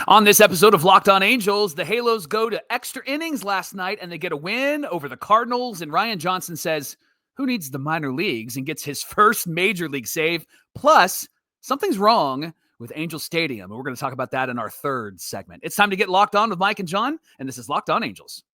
On this episode of Locked On Angels, the Halos go to extra innings last night and they get a win over the Cardinals. And Ryan Johnson says, who needs the minor leagues, and gets his first major league save. Plus, something's wrong with Angel Stadium. And we're going to talk about that in our third segment. It's time to get locked on with Mike and John. And this is Locked On Angels.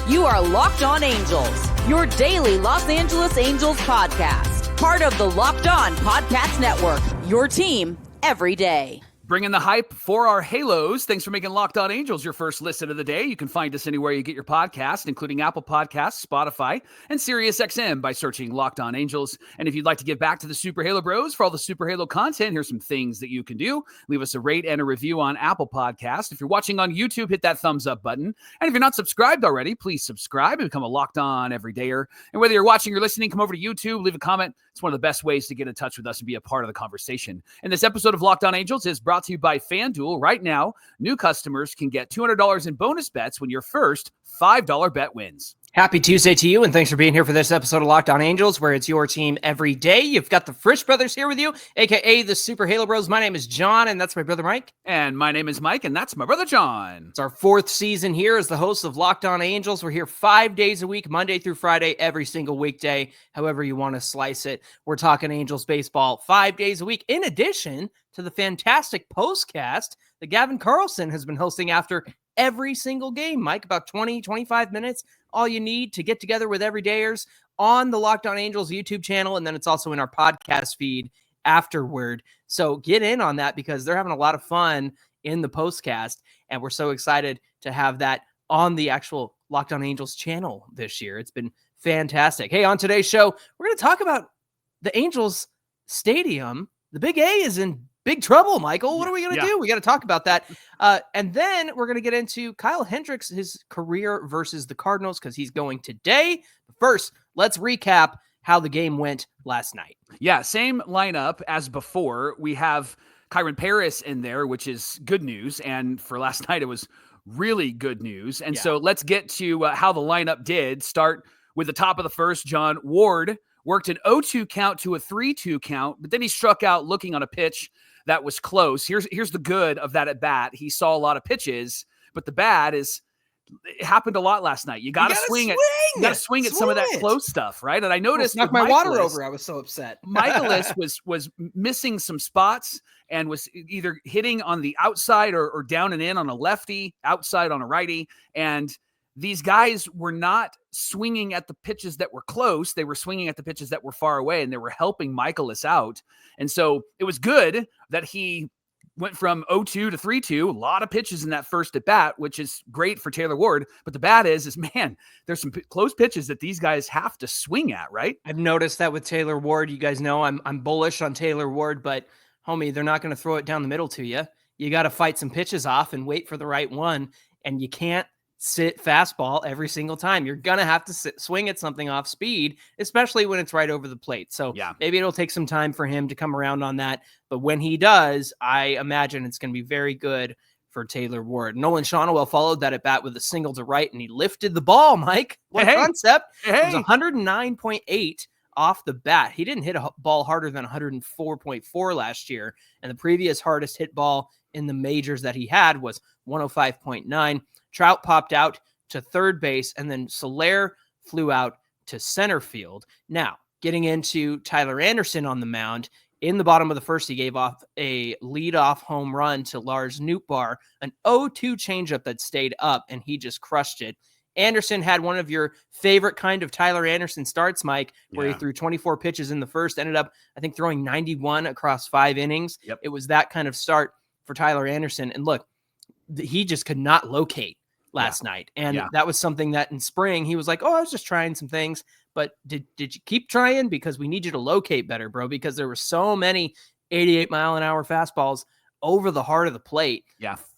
You are Locked On Angels, your daily Los Angeles Angels podcast. Part of the Locked On Podcast Network, your team every day. Bringing the hype for our Halos. Thanks for making Locked On Angels your first listen of the day. You can find us anywhere you get your podcast, including Apple Podcasts, Spotify, and SiriusXM by searching Locked On Angels. And if you'd like to give back to the Super Halo Bros for all the Super Halo content, here's some things that you can do. Leave us a rate and a review on Apple Podcasts. If you're watching on YouTube, hit that thumbs up button. And if you're not subscribed already, please subscribe and become a Locked On everydayer. And whether you're watching or listening, come over to YouTube, leave a comment. It's one of the best ways to get in touch with us and be a part of the conversation. And this episode of Locked On Angels is brought to you by FanDuel. Right now, new customers can get $200 in bonus bets when your first $5 bet wins. Happy Tuesday to you, and thanks for being here for this episode of Locked On Angels, where it's your team every day. You've got the Frisch brothers here with you, a.k.a. the Super Halo Bros. My name is John, and that's my brother Mike. And my name is Mike, and that's my brother John. It's our fourth season here as the host of Locked On Angels. We're here 5 days a week, Monday through Friday, every single weekday, however you want to slice it. We're talking Angels baseball 5 days a week, in addition to the fantastic postcast that Gavin Carlson has been hosting after every single game. Mike, about 20, 25 minutes, all you need to get together with everydayers on the Locked On Angels YouTube channel, and then it's also in our podcast feed afterward. So get in on that because they're having a lot of fun in the postcast, and we're so excited to have that on the actual Locked On Angels channel this year. It's been fantastic. Hey, on today's show, we're going to talk about the Angels Stadium. The Big A is in big trouble, Michael. What are we going to do? We got to talk about that. And then we're going to get into Kyle Hendricks, his career versus the Cardinals, because he's going today. But first, let's recap how the game went last night. Yeah, same lineup as before. We have Kyren Paris in there, which is good news. And for last night, it was really good news. And so let's get to how the lineup did. Start with the top of the first. John Ward worked an 0-2 count to a 3-2 count, but then he struck out looking on a pitch that was close. Here's the good of that at bat. He saw a lot of pitches, but the bad is it happened a lot last night. You got to swing it. You got to swing at some of that close stuff, right? And I noticed knocked my water over. I was so upset. Michaelis was missing some spots and was either hitting on the outside or down and in on a lefty, outside on a righty, and these guys were not swinging at the pitches that were close. They were swinging at the pitches that were far away, and they were helping Michaelis out. And so it was good that he went from 0-2 to 3-2, a lot of pitches in that first at bat, which is great for Taylor Ward. But the bad is man, there's some close pitches that these guys have to swing at, right? I've noticed that with Taylor Ward. You guys know I'm bullish on Taylor Ward, but homie, they're not going to throw it down the middle to you. You got to fight some pitches off and wait for the right one. And you can't sit fastball every single time. You're going to have to swing at something off speed, especially when it's right over the plate. So maybe it'll take some time for him to come around on that. But when he does, I imagine it's going to be very good for Taylor Ward. Nolan Shawnewell followed that at bat with a single to right, and he lifted the ball, Mike. What concept? It was 109.8 off the bat. He didn't hit a ball harder than 104.4 last year. And the previous hardest hit ball in the majors that he had was 105.9. Trout popped out to third base, and then Soler flew out to center field. Now, getting into Tyler Anderson on the mound, in the bottom of the first, he gave off a leadoff home run to Lars Nootbaar, an 0-2 changeup that stayed up, and he just crushed it. Anderson had one of your favorite kind of Tyler Anderson starts, Mike, where he threw 24 pitches in the first, ended up, I think, throwing 91 across 5 innings. It was that kind of start for Tyler Anderson. And look, he just could not locate last night. And that was something that in spring, he was like, I was just trying some things. But did you keep trying? Because we need you to locate better, bro, because there were so many 88-mile-an-hour fastballs over the heart of the plate.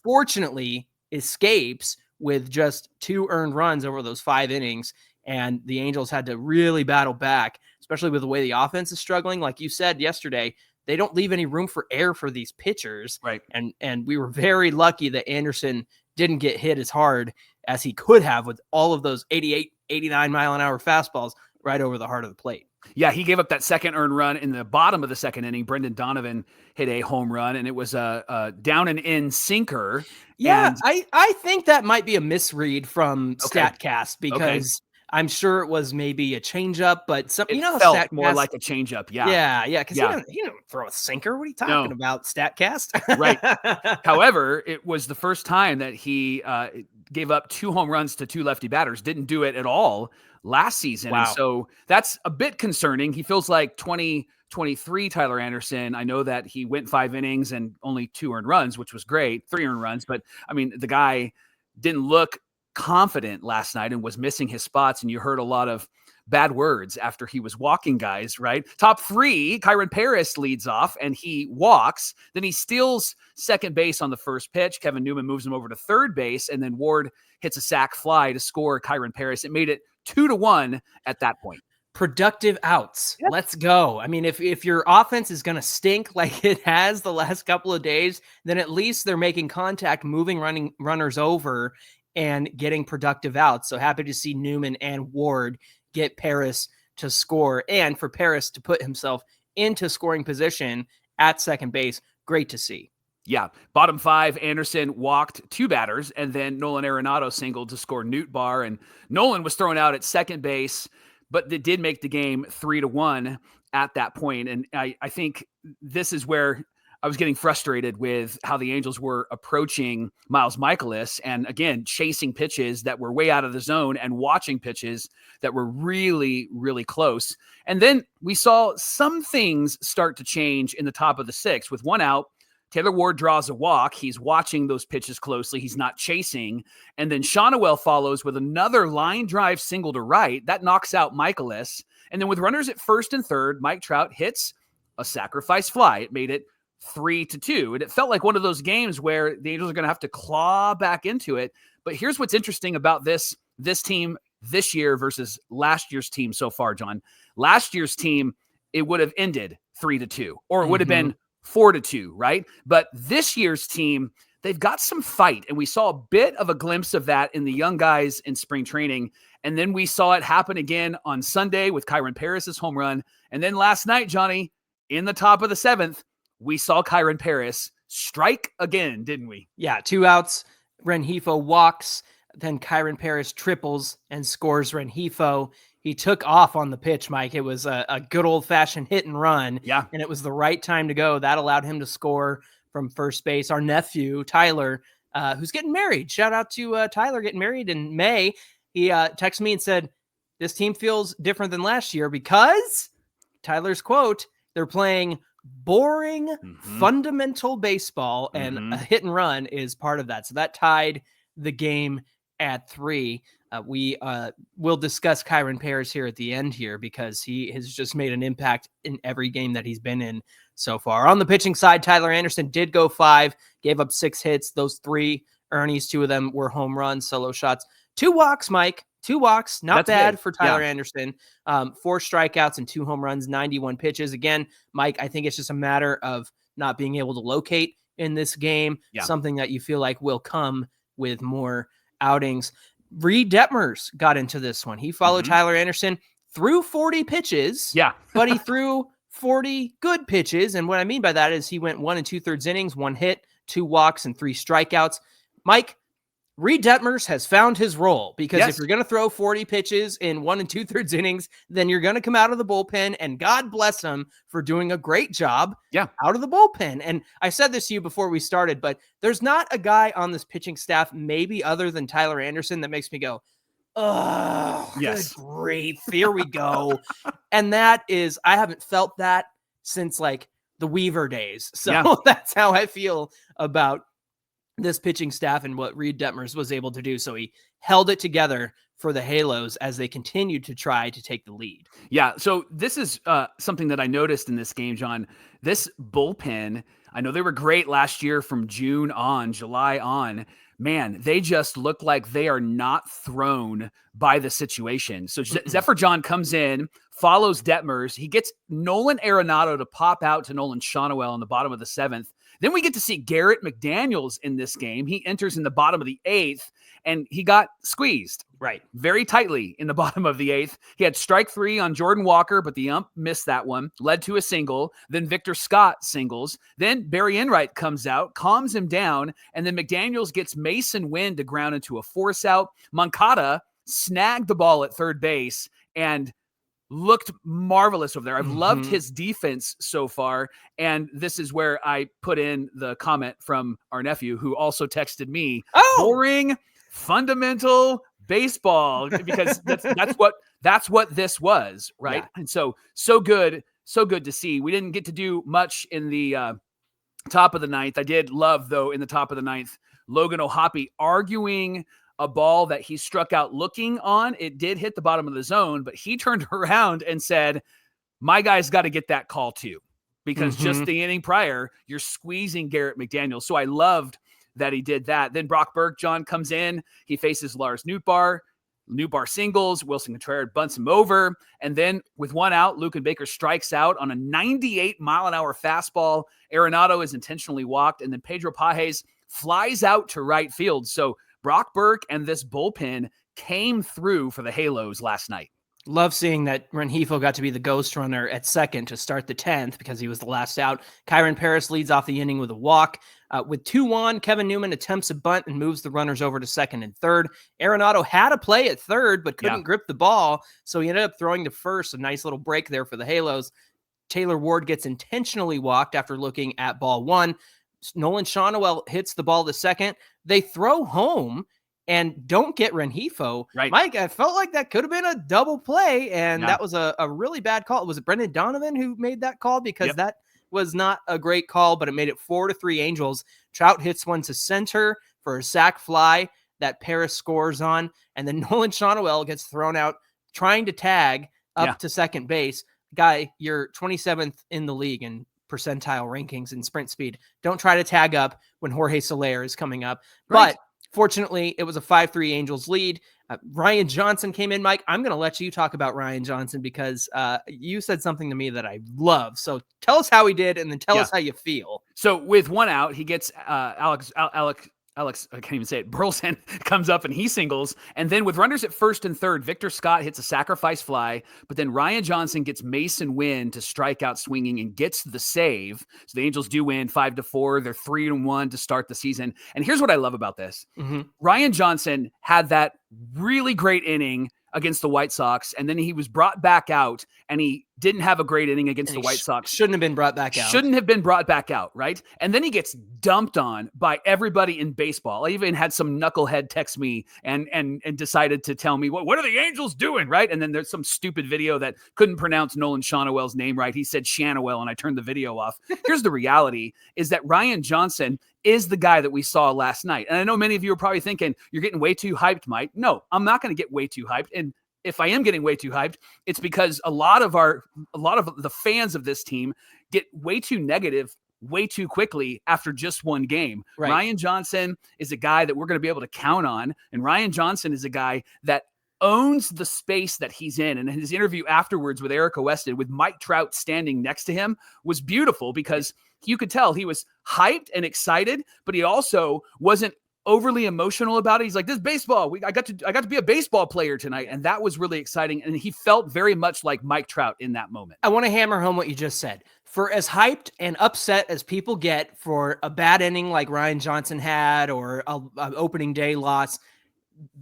Fortunately, escapes with just 2 earned runs over those 5 innings. And the Angels had to really battle back, especially with the way the offense is struggling. Like you said yesterday, they don't leave any room for air for these pitchers. Right. And we were very lucky that Anderson didn't get hit as hard as he could have with all of those 88, 89 mile an hour fastballs right over the heart of the plate. Yeah, he gave up that second earned run in the bottom of the second inning. Brendan Donovan hit a home run, and it was a down and in sinker. Yeah, And I think that might be a misread from Okay. StatCast because I'm sure it was maybe a changeup, but some it you know how felt StatCast, more like a changeup. yeah, because Yeah. he don't throw a sinker. What are you talking about, StatCast? Right. However, it was the first time that he gave up 2 home runs to 2 lefty batters. Didn't do it at all last season. Wow. And so that's a bit concerning. He feels like 2023 Tyler Anderson. I know that he went 5 innings and only 2 earned runs, which was great, 3 earned runs. But I mean, the guy didn't look confident last night and was missing his spots. And you heard a lot of bad words after he was walking guys, right? Top 3, Kyren Paris leads off and he walks. Then he steals second base on the first pitch. Kevin Newman moves him over to third base, and then Ward hits a sac fly to score Kyren Paris. It made it 2-1 at that point. Productive outs. Yep. Let's go. I mean, if your offense is going to stink like it has the last couple of days, then at least they're making contact, moving runners over and getting productive outs. So happy to see Newman and Ward get Paris to score and for Paris to put himself into scoring position at second base. Great to see. Yeah. Bottom 5, Anderson walked 2 batters, and then Nolan Arenado singled to score Newt Bar. And Nolan was thrown out at second base, but they did make the game 3-1 at that point. And I think this is where I was getting frustrated with how the Angels were approaching Miles Mikolas, and again, chasing pitches that were way out of the zone and watching pitches that were really, really close. And then we saw some things start to change in the top of the 6th. With 1 out, Taylor Ward draws a walk. He's watching those pitches closely. He's not chasing. And then Shawnuel follows with another line drive single to right. That knocks out Mikolas. And then with runners at first and third, Mike Trout hits a sacrifice fly. It made it 3-2. And it felt like one of those games where the Angels are going to have to claw back into it. But here's what's interesting about this team this year versus last year's team so far, John. Last year's team, it would have ended 3-2, or it would have been 4-2, right? But this year's team, they've got some fight. And we saw a bit of a glimpse of that in the young guys in spring training. And then we saw it happen again on Sunday with Kyren Paris' home run. And then last night, Johnny, in the top of the 7th, we saw Kyren Paris strike again, didn't we? Yeah, 2 outs. Rengifo walks. Then Kyren Paris triples and scores Rengifo. He took off on the pitch, Mike. It was a good old-fashioned hit and run. Yeah. And it was the right time to go. That allowed him to score from first base. Our nephew, Tyler, who's getting married. Shout out to Tyler getting married in May. He texted me and said, this team feels different than last year because, Tyler's quote, they're playing boring, fundamental baseball, and a hit and run is part of that. So that tied the game at 3. We will discuss Kyren Paris here at the end here because he has just made an impact in every game that he's been in so far. On the pitching side, Tyler Anderson did go 5, gave up 6 hits. Those 3 Ernie's, 2 of them were home runs, solo shots. 2 walks, Mike. 2 walks, not bad for Tyler Anderson. 4 strikeouts and 2 home runs, 91 pitches. Again, Mike, I think it's just a matter of not being able to locate in this game, something that you feel like will come with more outings. Reed Detmers got into this one. He followed Tyler Anderson, threw 40 pitches, but he threw 40 good pitches. And what I mean by that is he went 1 2/3 innings, 1 hit, 2 walks, and 3 strikeouts. Mike, Reed Detmers has found his role because if you're going to throw 40 pitches in 1 2/3 innings, then you're going to come out of the bullpen, and God bless him for doing a great job out of the bullpen. And I said this to you before we started, but there's not a guy on this pitching staff, maybe other than Tyler Anderson, that makes me go, oh, good grief, here we go. And that is, I haven't felt that since like the Weaver days. So that's how I feel about this pitching staff and what Reed Detmers was able to do. So he held it together for the Halos as they continued to try to take the lead. Yeah. So this is something that I noticed in this game, John. This bullpen, I know they were great last year from July on. Man, they just look like they are not thrown by the situation. So Zephyr John comes in, follows Detmers. He gets Nolan Arenado to pop out to Nolan Shawnuel in the bottom of the 7th. Then we get to see Garrett McDaniels in this game. He enters in the bottom of the 8th, and he got squeezed. Right. Very tightly in the bottom of the 8th. He had strike 3 on Jordan Walker, but the ump missed that one, led to a single. Then Victor Scott singles. Then Barry Enright comes out, calms him down, and then McDaniels gets Mason Wynn to ground into a force out. Moncada snagged the ball at third base and looked marvelous over there. I've loved his defense so far. And this is where I put in the comment from our nephew, who also texted me, boring, fundamental baseball, because that's what this was, right? Yeah. And so good to see. We didn't get to do much in the top of the 9th. I did love, though, in the top of the 9th, Logan O'Hoppe arguing a ball that he struck out looking on. It did hit the bottom of the zone, but he turned around and said, my guy's got to get that call too, because just the inning prior, you're squeezing Garrett McDaniels. So I loved that he did that. Then Brock Bergjohn comes in. He faces Lars Nootbaar. Nootbaar singles. Wilson Contreras bunts him over. And then with 1 out, Luken Baker strikes out on a 98-mile-an-hour fastball. Arenado is intentionally walked. And then Pedro Pages flies out to right field. So Brock Burke and this bullpen came through for the Halos last night. Love seeing that Rengifo got to be the ghost runner at second to start the 10th because he was the last out. Kyren Paris leads off the inning with a walk. With 2 on, Kevin Newman attempts a bunt and moves the runners over to second and third. Arenado had a play at third, but couldn't grip the ball, so he ended up throwing to first. A nice little break there for the Halos. Taylor Ward gets intentionally walked after looking at ball 1. Nolan Shawnoel hits the ball to second. They throw home and don't get Rengifo. Right. Mike, I felt like that could have been a double play, and that was a really bad call. Was it Brendan Donovan who made that call? Because that was not a great call, but it made it 4-3 Angels. Trout hits one to center for a sac fly that Paris scores on, and then Nolan Shawnoel gets thrown out trying to tag up to second base. Guy, you're 27th in the league in percentile rankings in sprint speed. Don't try to tag up when Jorge Soler is coming up. Right. But fortunately, it was a 5-3 Angels lead. Ryan Johnson came in. Mike, I'm going to let you talk about Ryan Johnson because you said something to me that I love. So tell us how he did, and then tell us how you feel. So with 1 out, he gets Alex, I can't even say it, Burleson comes up and he singles. And then with runners at first and third, Victor Scott hits a sacrifice fly, but then Ryan Johnson gets Mason Wynn to strike out swinging and gets the save. So the Angels do win 5-4. They're 3-1 to start the season. And here's what I love about this. Ryan Johnson had that really great inning against the White Sox, and then he was brought back out, and he didn't have a great inning against the White Sox. Shouldn't have been brought back out. Shouldn't have been brought back out, right? And then he gets dumped on by everybody in baseball. I even had some knucklehead text me and decided to tell me, what are the Angels doing, right? And then there's some stupid video that couldn't pronounce Nolan Shawnoel's name right. He said Shannowell, and I turned the video off. Here's the reality, is that Ryan Johnson is the guy that we saw last night. And I know many of you are probably thinking, you're getting way too hyped, Mike. No, I'm not going to get way too hyped. And if I am getting way too hyped, it's because a lot of the fans of this team get way too negative way too quickly after just one game. Right. Ryan Johnson is a guy that we're going to be able to count on. And Ryan Johnson is a guy that owns the space that he's in. And his interview afterwards with Erica Weston, with Mike Trout standing next to him, was beautiful because you could tell he was hyped and excited, but he also wasn't overly emotional about it. He's like, this is baseball. I got to be a baseball player tonight. And that was really exciting. And he felt very much like Mike Trout in that moment. I want to hammer home what you just said. For as hyped and upset as people get for a bad inning like Ryan Johnson had, or an opening day loss,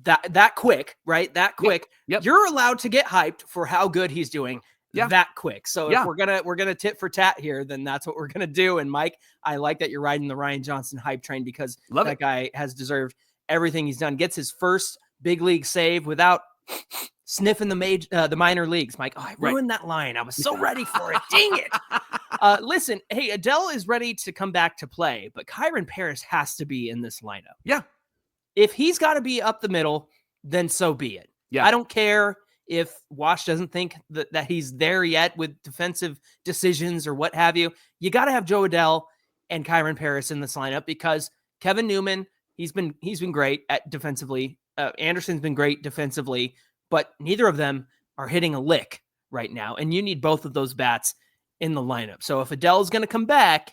that quick, right? That quick, you're allowed to get hyped for how good he's doing. That quick. So if we're gonna tit for tat here, then that's what we're gonna do. And Mike, I like that you're riding the Ryan Johnson hype train, because that guy has deserved everything he's done. Gets his first big league save without sniffing the minor leagues. Mike, I ruined that line. I was so ready for it. Dang it. Listen, hey, Adele is ready to come back to play, but Kyren Paris has to be in this lineup. Yeah. If he's got to be up the middle, then so be it. Yeah. I don't care if Wash doesn't think that he's there yet with defensive decisions or what have you. You got to have Joe Adele and Kyren Paris in this lineup, because Kevin Newman, he's been great at defensively. Anderson's been great defensively, but neither of them are hitting a lick right now. And you need both of those bats in the lineup. So if Adele's going to come back,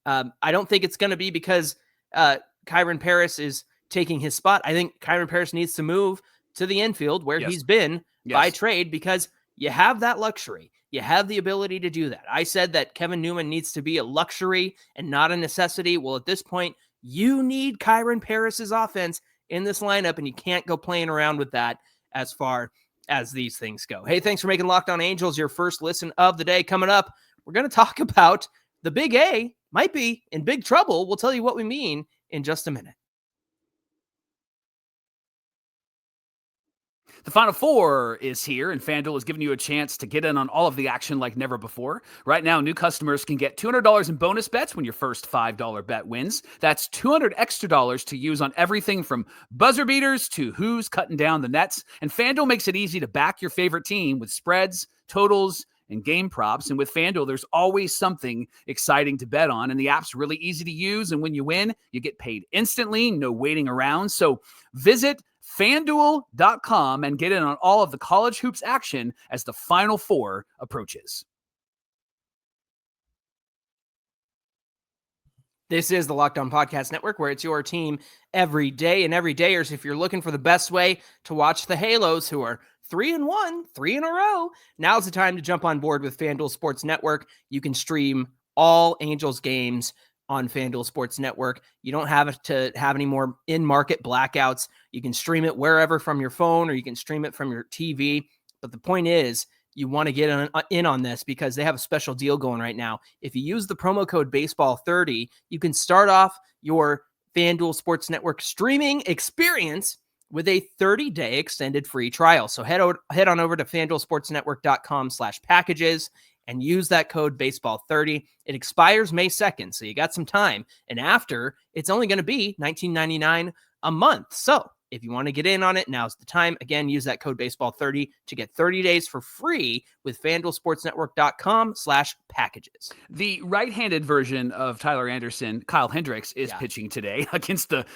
I don't think it's going to be because Kyren Paris is taking his spot. I think Kyren Paris needs to move to the infield where he's been by trade, because you have that luxury. You have the ability to do that. I said that Kevin Newman needs to be a luxury and not a necessity. Well, at this point, you need Kyren Paris's offense in this lineup, and you can't go playing around with that as far as these things go. Hey, thanks for making Locked On Angels your first listen of the day. Coming up, we're going to talk about the Big A might be in big trouble. We'll tell you what we mean in just a minute. The Final Four is here, and FanDuel is giving you a chance to get in on all of the action like never before. Right now, new customers can get $200 in bonus bets when your first $5 bet wins. That's $200 extra to use on everything from buzzer beaters to who's cutting down the nets. And FanDuel makes it easy to back your favorite team with spreads, totals, and game props. And with FanDuel, there's always something exciting to bet on. And the app's really easy to use. And when you win, you get paid instantly, no waiting around. So visit FanDuel.com and get in on all of the college hoops action as the Final Four approaches. This is the Locked On Podcast Network, where it's your team every day. And every dayers, if you're looking for the best way to watch the Halos, who are 3-1, 3 in a row, now's the time to jump on board with FanDuel Sports Network. You can stream all Angels games on FanDuel Sports Network. You don't have to have any more in-market blackouts. You can stream it wherever from your phone, or you can stream it from your TV. But the point is, you want to get in on this because they have a special deal going right now. If you use the promo code BASEBALL30, you can start off your FanDuel Sports Network streaming experience with a 30-day extended free trial. So head on over to FanDuelSportsNetwork.com/packages and use that code BASEBALL30. It expires May 2nd, so you got some time. And after, it's only going to be $19.99 a month. So if you want to get in on it, now's the time. Again, use that code BASEBALL30 to get 30 days for free with FanDuelSportsNetwork.com/packages. The right-handed version of Tyler Anderson, Kyle Hendricks, is pitching today against the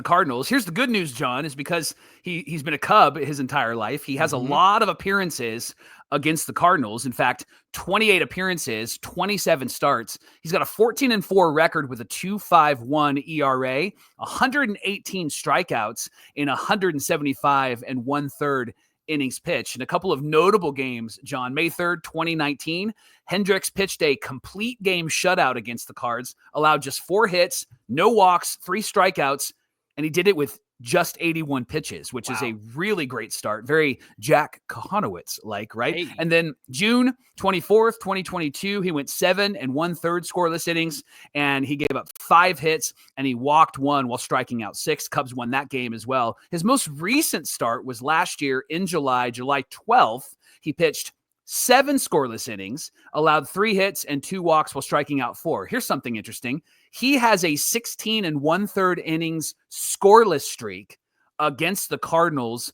Cardinals. Here's the good news, John, is because he's been a Cub his entire life. He has a lot of appearances against the Cardinals. In fact, 28 appearances, 27 starts. He's got a 14-4 record with a 2.51 ERA, 118 strikeouts in 175 and 1/3 innings pitched. And a couple of notable games, John. May 3rd, 2019, Hendricks pitched a complete game shutout against the Cards, allowed just 4 hits, no walks, 3 strikeouts, and he did it with just 81 pitches, which is a really great start. Very Jack Kahanowitz-like, right? Hey. And then June 24th, 2022, he went 7 1/3 scoreless innings, and he gave up 5 hits, and he walked 1 while striking out 6. Cubs won that game as well. His most recent start was last year in July 12th. He pitched 7 scoreless innings, allowed 3 hits and 2 walks while striking out 4. Here's something interesting. He has a 16 1/3 innings scoreless streak against the Cardinals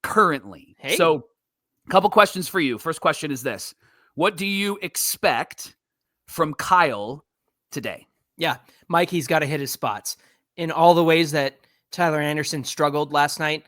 currently. Hey. So a couple questions for you. First question is this. What do you expect from Kyle today? Yeah, Mike, he's got to hit his spots. In all the ways that Tyler Anderson struggled last night,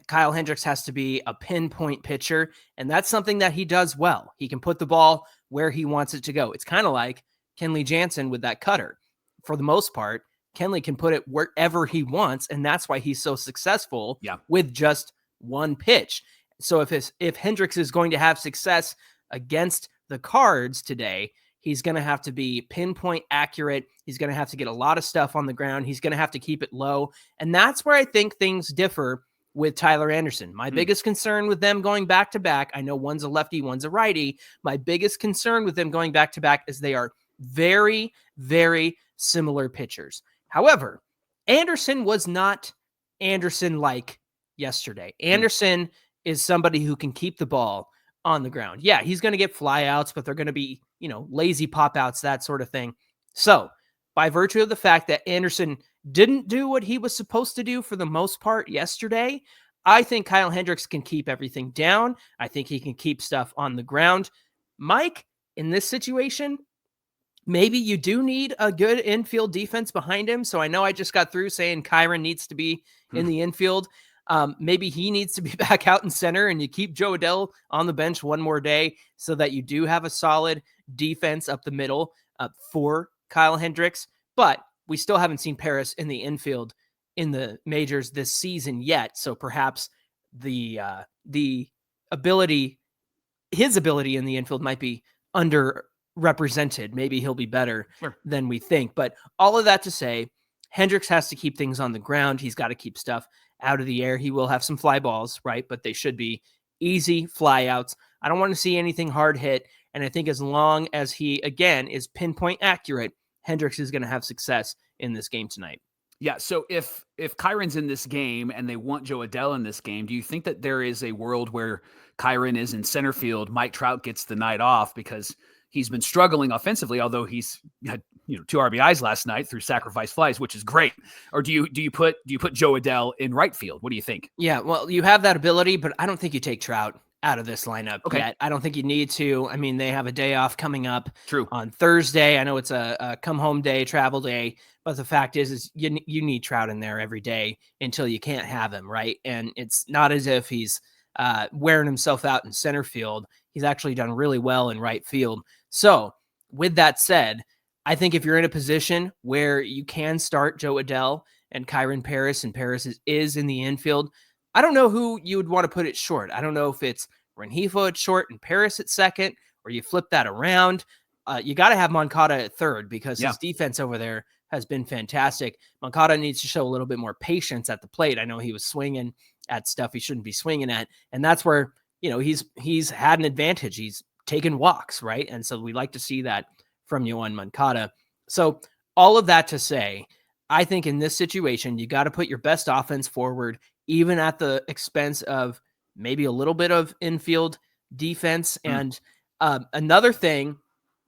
Kyle Hendricks has to be a pinpoint pitcher, and that's something that he does well. He can put the ball where he wants it to go. It's kind of like Kenley Jansen with that cutter. For the most part, Kenley can put it wherever he wants, and that's why he's so successful with just one pitch. So if Hendricks is going to have success against the Cards today, he's going to have to be pinpoint accurate. He's going to have to get a lot of stuff on the ground. He's going to have to keep it low, and that's where I think things differ with Tyler Anderson. My biggest concern with them going back-to-back, I know one's a lefty, one's a righty. My biggest concern with them going back-to-back is they are very, very similar pitchers. However, Anderson was not Anderson-like yesterday. Anderson is somebody who can keep the ball on the ground. Yeah, he's going to get flyouts, but they're going to be, lazy pop-outs, that sort of thing. So, by virtue of the fact that Anderson didn't do what he was supposed to do for the most part yesterday, I think Kyle Hendricks can keep everything down. I think he can keep stuff on the ground. Mike, in this situation, maybe you do need a good infield defense behind him. So I know I just got through saying Kyren needs to be in the infield. Maybe he needs to be back out in center, and you keep Joe Adell on the bench one more day so that you do have a solid defense up the middle for Kyle Hendricks, but we still haven't seen Paris in the infield in the majors this season yet. So perhaps the ability, his ability in the infield might be underrepresented. Maybe he'll be better than we think. But all of that to say, Hendricks has to keep things on the ground. He's got to keep stuff out of the air. He will have some fly balls, right? But they should be easy fly outs. I don't want to see anything hard hit. And I think as long as he, again, is pinpoint accurate, Hendricks is going to have success in this game tonight. Yeah. So if Kyren's in this game and they want Joe Adell in this game, do you think that there is a world where Kyren is in center field, Mike Trout gets the night off because he's been struggling offensively, although he's had 2 RBIs last night through sacrifice flies, which is great? Or do you put Joe Adell in right field? What do you think? Yeah, well, you have that ability, but I don't think you take Trout out of this lineup yet. I don't think you need to. I mean, they have a day off coming up on Thursday. I know it's a come home day, travel day, but the fact is you need Trout in there every day until you can't have him, right? And it's not as if he's wearing himself out in center field. He's actually done really well in right field. So with that said, I think if you're in a position where you can start Joe Adell and Kyren Paris, and Paris is in the infield, I don't know who you would want to put it short. I don't know if it's Rengifo at short and Paris at second, or you flip that around. You got to have Moncada at third because his defense over there has been fantastic. Moncada needs to show a little bit more patience at the plate. I know he was swinging at stuff he shouldn't be swinging at, and that's where he's had an advantage. He's taken walks, right? And so we like to see that from Yoan Moncada. So all of that to say, I think in this situation, you got to put your best offense forward, even at the expense of maybe a little bit of infield defense. And another thing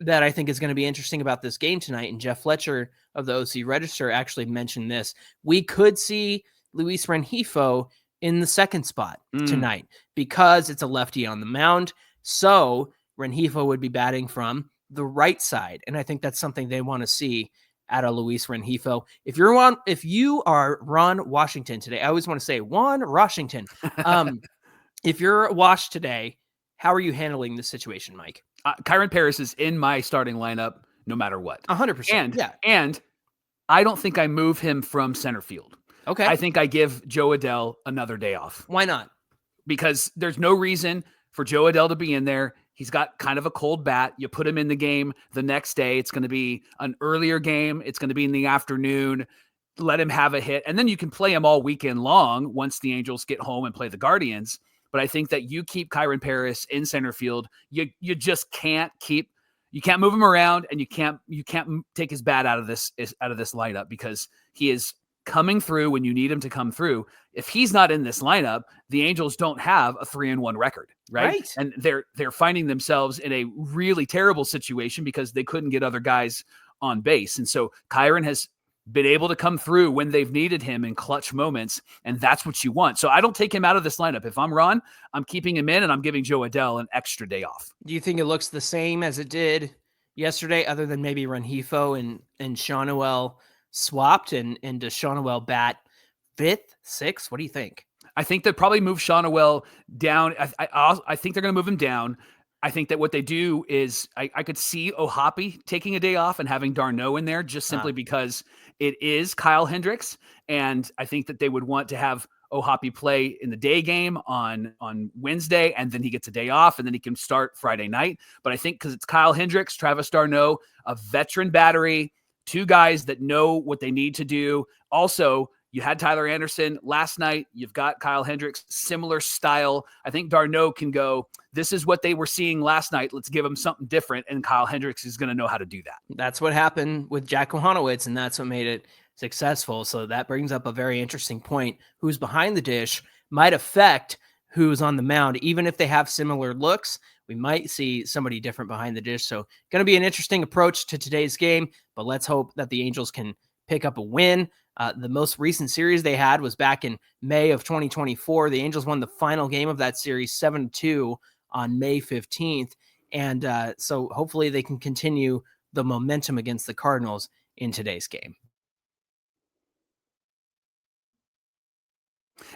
that I think is going to be interesting about this game tonight, and Jeff Fletcher of the OC Register actually mentioned this, we could see Luis Rengifo in the second spot tonight because it's a lefty on the mound. So Rengifo would be batting from the right side. And I think that's something they want to see out of Luis Rengifo. If you are Ron Washington today, I always want to say Juan Washington. If you're Wash today, how are you handling this situation, Mike? Kyren Paris is in my starting lineup no matter what. 100%. And I don't think I move him from center field. Okay. I think I give Joe Adell another day off. Why not? Because there's no reason for Joe Adell to be in there. He's got kind of a cold bat. You put him in the game the next day. It's going to be an earlier game. It's going to be in the afternoon. Let him have a hit. And then you can play him all weekend long once the Angels get home and play the Guardians. But I think that you keep Kyren Paris in center field. You just can't move him around, and you can't take his bat out of this lineup because he is coming through when you need him to come through. If he's not in this lineup, the Angels don't have a 3-1 record, right? And they're finding themselves in a really terrible situation because they couldn't get other guys on base. And so Kyren has been able to come through when they've needed him in clutch moments, and that's what you want. So I don't take him out of this lineup. If I'm Ron, I'm keeping him in, and I'm giving Joe Adell an extra day off. Do you think it looks the same as it did yesterday, other than maybe Rengifo and Shawnuel swapped, and does Shawnuel bat fifth, sixth? What do you think? I think they'll probably move Shawnuel down. I think they're going to move him down. I think that what they do is I could see O'Hoppe taking a day off and having d'Arnaud in there just simply because it is Kyle Hendricks. And I think that they would want to have O'Hoppe play in the day game on Wednesday, and then he gets a day off, and then he can start Friday night. But I think because it's Kyle Hendricks, Travis d'Arnaud, a veteran battery, 2 guys that know what they need to do. Also, you had Tyler Anderson last night. You've got Kyle Hendricks, similar style. I think d'Arnaud can go, this is what they were seeing last night. Let's give them something different. And Kyle Hendricks is going to know how to do that. That's what happened with Jack Kohanowitz, and that's what made it successful. So that brings up a very interesting point. Who's behind the dish might affect who's on the mound. Even if they have similar looks, we might see somebody different behind the dish. So going to be an interesting approach to today's game, but let's hope that the Angels can pick up a win. The most recent series they had was back in May of 2024. The Angels won the final game of that series 7-2 on May 15th. And so hopefully they can continue the momentum against the Cardinals in today's game.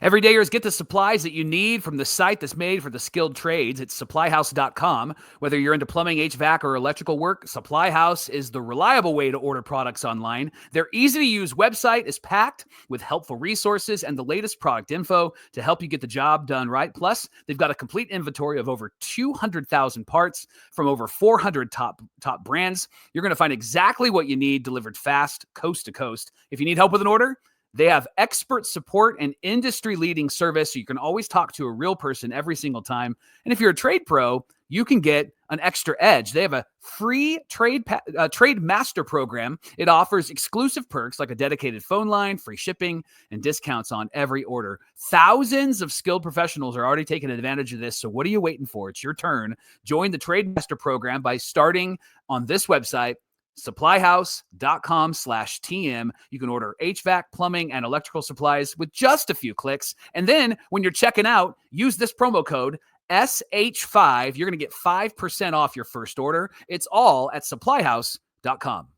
Everydayers, get the supplies that you need from the site that's made for the skilled trades. It's supplyhouse.com. Whether you're into plumbing, HVAC, or electrical work, Supply House is the reliable way to order products online. Their easy-to-use website is packed with helpful resources and the latest product info to help you get the job done right. Plus, they've got a complete inventory of over 200,000 parts from over 400 top brands. You're going to find exactly what you need delivered fast, coast to coast. If you need help with an order, they have expert support and industry-leading service, so you can always talk to a real person every single time. And if you're a trade pro, you can get an extra edge. They have a free trade master program. It offers exclusive perks like a dedicated phone line, free shipping, and discounts on every order. Thousands of skilled professionals are already taking advantage of this, so what are you waiting for? It's your turn. Join the trade master program by starting on this website, supplyhouse.com/TM. You can order HVAC, plumbing, and electrical supplies with just a few clicks. And then when you're checking out, use this promo code SH5. You're going to get 5% off your first order. It's all at supplyhouse.com.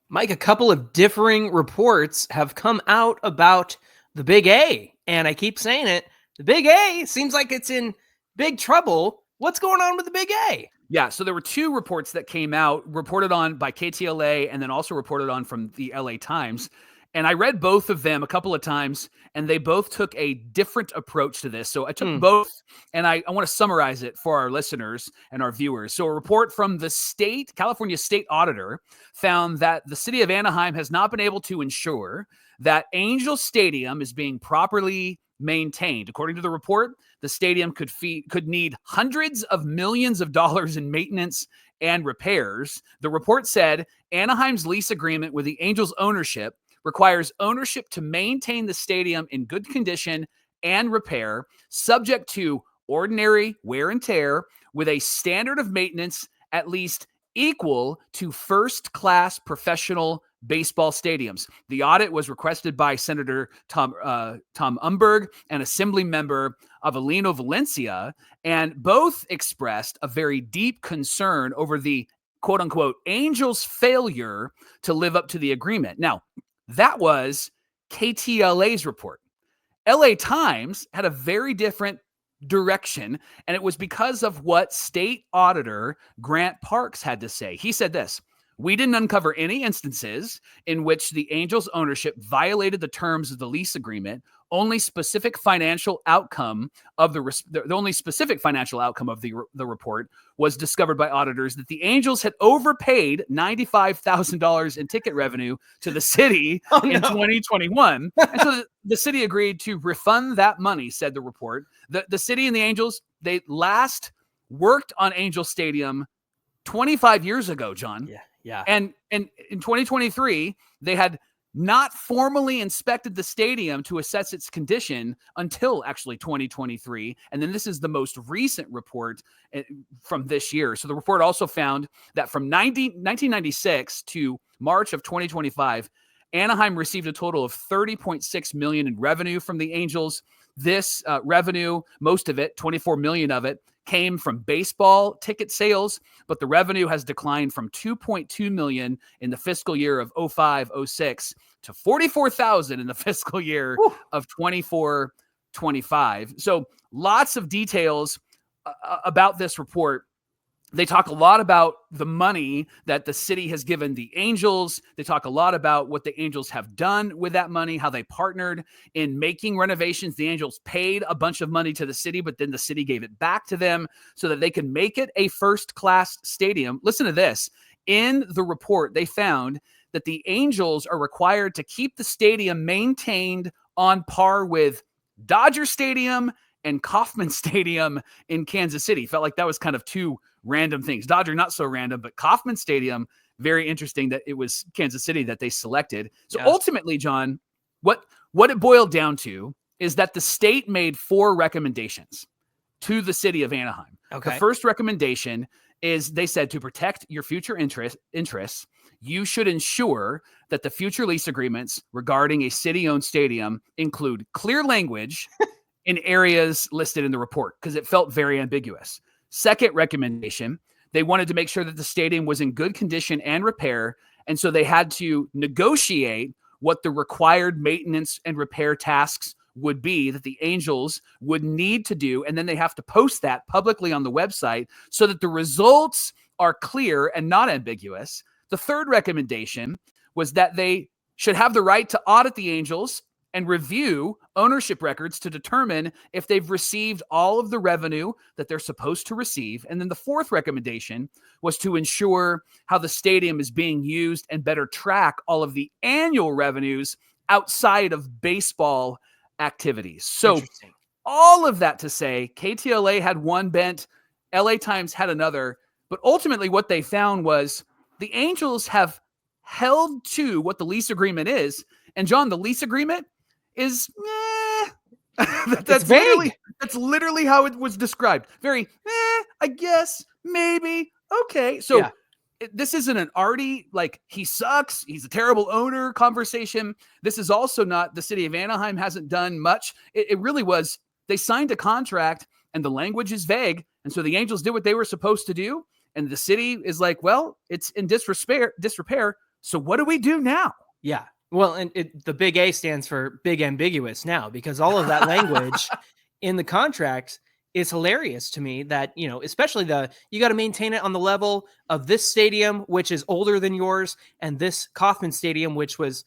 Mike, a couple of differing reports have come out about the Big A. And I keep saying it, the Big A seems like it's in big trouble. What's going on with the Big A? Yeah, so there were two reports that came out, reported on by KTLA and then also reported on from the LA Times. And I read both of them a couple of times, and they both took a different approach to this. So I took both, and I want to summarize it for our listeners and our viewers. So a report from the California state auditor found that the city of Anaheim has not been able to ensure that Angel Stadium is being properly maintained. According to the report, the stadium could need hundreds of millions of dollars in maintenance and repairs. The report said Anaheim's lease agreement with the Angels ownership requires ownership to maintain the stadium in good condition and repair, subject to ordinary wear and tear, with a standard of maintenance at least equal to first-class professional baseball stadiums. The audit was requested by Senator Tom Umberg and Assembly Member Avelino Valencia, and both expressed a very deep concern over the quote-unquote Angels' failure to live up to the agreement. Now, that was KTLA's report. LA Times had a very different direction, and it was because of what state auditor Grant Parks had to say. He said this: "We didn't uncover any instances in which the Angels ownership violated the terms of the lease agreement. Only specific financial outcome of the only specific financial outcome of the report was discovered by auditors that the Angels had overpaid $95,000 in ticket revenue to the city in 2021. And so the city agreed to refund that money," said the report. The city and the Angels, they last worked on Angel Stadium 25 years ago, John. Yeah. And in 2023, they had not formally inspected the stadium to assess its condition until actually 2023. And then this is the most recent report from this year. So the report also found that from 1996 to March of 2025, Anaheim received a total of $30.6 million in revenue from the Angels. This revenue, most of it, 24 million of it, came from baseball ticket sales, but the revenue has declined from 2.2 million in the fiscal year of 05-06 to 44,000 in the fiscal year of 24-25. So lots of details about this report. They talk a lot about the money that the city has given the Angels. They talk a lot about what the Angels have done with that money, how they partnered in making renovations. The Angels paid a bunch of money to the city, but then the city gave it back to them so that they can make it a first-class stadium. Listen to this. In the report, they found that the Angels are required to keep the stadium maintained on par with Dodger Stadium and Kauffman Stadium in Kansas City. Felt like that was kind of two random things. Dodger, not so random, but Kauffman Stadium, very interesting that it was Kansas City that they selected. So ultimately, John, what it boiled down to is that the state made 4 recommendations to the city of Anaheim. Okay. The first recommendation is they said to protect your future interests, you should ensure that the future lease agreements regarding a city-owned stadium include clear language in areas listed in the report, because it felt very ambiguous. Second recommendation, they wanted to make sure that the stadium was in good condition and repair, and so they had to negotiate what the required maintenance and repair tasks would be that the Angels would need to do. And then they have to post that publicly on the website so that the results are clear and not ambiguous. The third recommendation was that they should have the right to audit the Angels and review ownership records to determine if they've received all of the revenue that they're supposed to receive. And then the fourth recommendation was to ensure how the stadium is being used and better track all of the annual revenues outside of baseball activities. So all of that to say, KTLA had one bent, LA Times had another, but ultimately what they found was the Angels have held to what the lease agreement is. And John, the lease agreement is that's vague. That's literally how it was described. Very, I guess, maybe, okay. So this isn't an Artie, like, he sucks, he's a terrible owner conversation. This is also not, the city of Anaheim hasn't done much. It really was, they signed a contract and the language is vague. And so the Angels did what they were supposed to do. And the city is like, well, it's in disrepair. So what do we do now? Yeah. Well, and the big A stands for big ambiguous now, because all of that language in the contracts is hilarious to me that, you know, especially you got to maintain it on the level of this stadium, which is older than yours, and this Kauffman Stadium, which was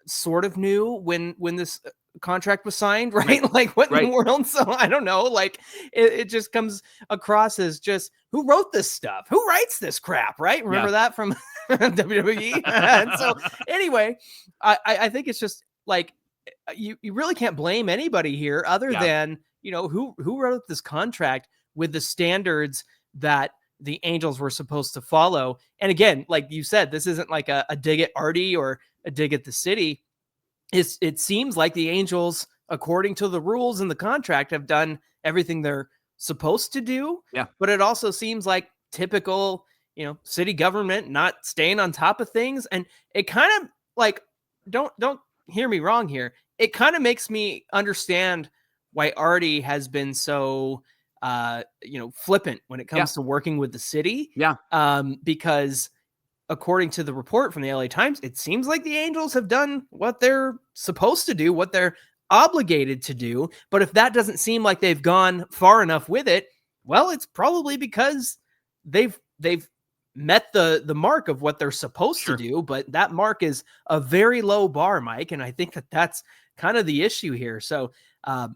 sort of new when this contract was signed, right? Like, what in the world? So I don't know. Like, it just comes across as just, who wrote this stuff? Who writes this crap, right? Remember that from WWE? And so anyway, I think it's just like, you really can't blame anybody here other than, you know, who wrote this contract with the standards that the Angels were supposed to follow. And again, like you said, this isn't like a dig at Artie or a dig at the city. It seems like the Angels, according to the rules in the contract, have done everything they're supposed to do. Yeah. But it also seems like typical, you know, city government not staying on top of things. And it kind of like, don't hear me wrong here. It kind of makes me understand why Artie has been so, flippant when it comes to working with the city. Yeah. Because according to the report from the LA Times, it seems like the Angels have done what they're supposed to do, what they're obligated to do. But if that doesn't seem like they've gone far enough with it, well, it's probably because they've met the mark of what they're supposed to do. But that mark is a very low bar, Mike. And I think that's kind of the issue here. So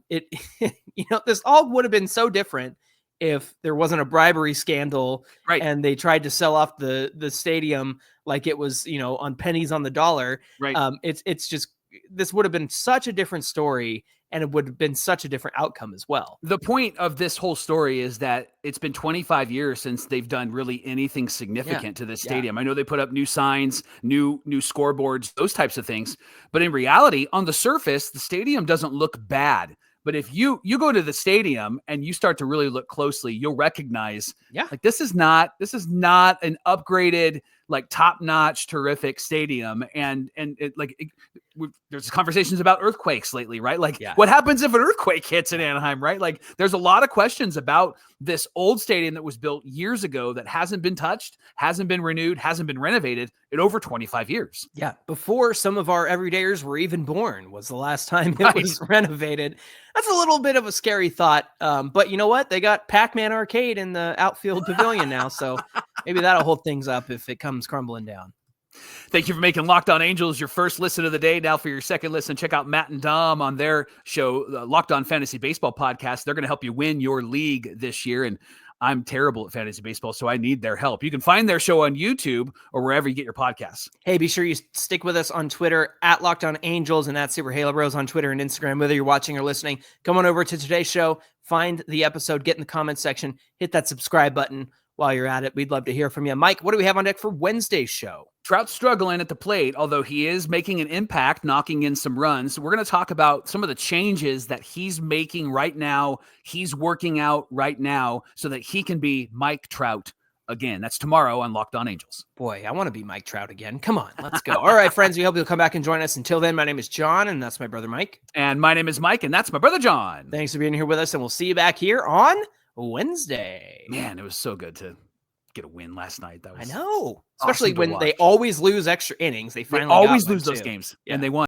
this all would have been so different if there wasn't a bribery scandal, and they tried to sell off the stadium like it was, you know, on pennies on the dollar. Right. It's just, this would have been such a different story, and it would have been such a different outcome as well. The point of this whole story is that it's been 25 years since they've done really anything significant to this stadium. I know they put up new signs, new scoreboards, those types of things. But in reality, on the surface, the stadium doesn't look bad. But if you go to the stadium and you start to really look closely, you'll recognize, like, this is not an upgraded, like, top-notch, terrific stadium. And there's conversations about earthquakes lately, right? Like, what happens if an earthquake hits in Anaheim, right? Like, there's a lot of questions about this old stadium that was built years ago that hasn't been touched, hasn't been renewed, hasn't been renovated in over 25 years. Yeah, before some of our everydayers were even born was the last time it was renovated. That's a little bit of a scary thought. But you know what? They got Pac-Man Arcade in the outfield pavilion now, so maybe that'll hold things up if it comes crumbling down. Thank you for making Locked On Angels your first listen of the day. Now for your second listen, check out Matt and Dom on their show, Locked On Fantasy Baseball Podcast. They're going to help you win your league this year. And I'm terrible at fantasy baseball, so I need their help. You can find their show on YouTube or wherever you get your podcasts. Hey, be sure you stick with us on Twitter at Locked On Angels and at Superhalo Bros on Twitter and Instagram, whether you're watching or listening. Come on over to today's show, find the episode, get in the comments section, hit that subscribe button. While you're at it, we'd love to hear from you. Mike, what do we have on deck for Wednesday's show? Trout's struggling at the plate, although he is making an impact, knocking in some runs. We're going to talk about some of the changes that he's making right now, he's working out right now, so that he can be Mike Trout again. That's tomorrow on Locked On Angels. Boy, I want to be Mike Trout again. Come on, let's go. All right, friends, we hope you'll come back and join us. Until then, my name is John, and that's my brother Mike. And my name is Mike, and that's my brother John. Thanks for being here with us, and we'll see you back here on Wednesday. Man, it was so good to get a win last night. That was I know, awesome especially to when they watch. always lose extra innings. They They finally always got one, lose those too. games, Yeah. and they won.